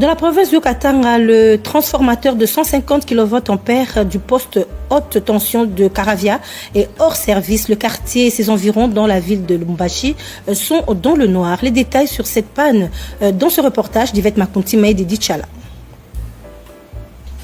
Dans la province du Katanga, le transformateur de 150 kVA du poste haute tension de Caravia est hors service. Le quartier et ses environs dans la ville de Lubumbashi sont dans le noir. Les détails sur cette panne dans ce reportage d'Yvette Makuntima et d'Edith Chala.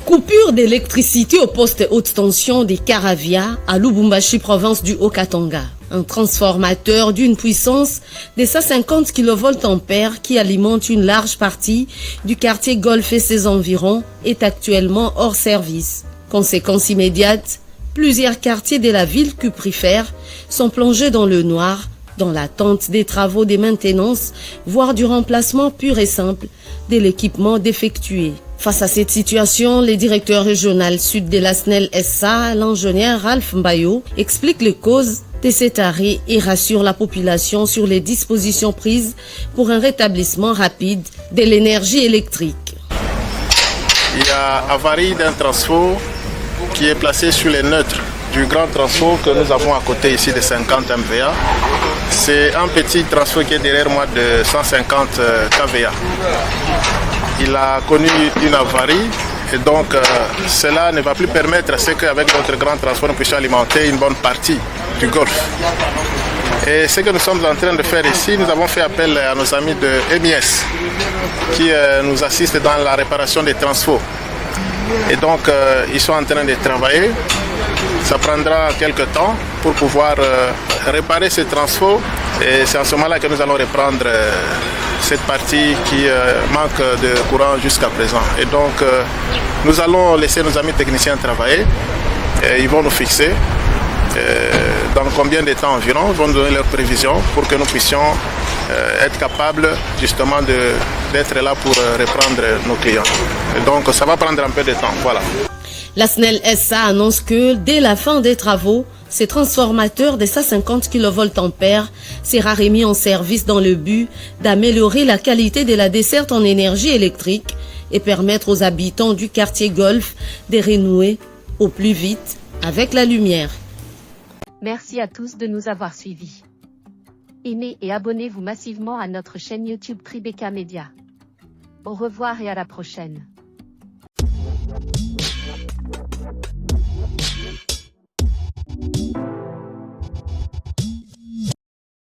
Coupure d'électricité au poste haute tension des Caravia à Lubumbashi, province du Haut-Katanga. Un transformateur d'une puissance de 150 kVA qui alimente une large partie du quartier Golfe et ses environs est actuellement hors service. Conséquence immédiate, plusieurs quartiers de la ville cuprifère sont plongés dans le noir, dans l'attente des travaux de maintenance, voire du remplacement pur et simple de l'équipement défectué. Face à cette situation, le directeur régional sud de la SNEL SA, l'ingénieur Ralph Mbayo, explique les causes de cet arrêt et rassure la population sur les dispositions prises pour un rétablissement rapide de l'énergie électrique. Il y a avarie d'un transfo qui est placé sur les neutres du grand transfo que nous avons à côté ici de 50 MVA. C'est un petit transfo qui est derrière moi de 150 kVA. Il a connu une avarie et donc cela ne va plus permettre à ce qu'avec notre grand transfo nous puissions alimenter une bonne partie du Golfe. Et ce que nous sommes en train de faire ici, nous avons fait appel à nos amis de MIS qui nous assistent dans la réparation des transfos. Et donc ils sont en train de travailler. Ça prendra quelques temps pour pouvoir réparer ces transfos et c'est en ce moment-là que nous allons reprendre cette partie qui manque de courant jusqu'à présent. Et donc nous allons laisser nos amis techniciens travailler et ils vont nous fixer dans combien de temps environ, ils vont nous donner leurs prévisions pour que nous puissions être capables justement d'être là pour reprendre nos clients. Et donc ça va prendre un peu de temps, voilà. La SNEL SA annonce que dès la fin des travaux, ce transformateur de 150 kVA sera remis en service dans le but d'améliorer la qualité de la desserte en énergie électrique et permettre aux habitants du quartier Golfe de renouer au plus vite avec la lumière. Merci à tous de nous avoir suivis. Aimez et abonnez-vous massivement à notre chaîne YouTube Tribeca Media. Au revoir et à la prochaine.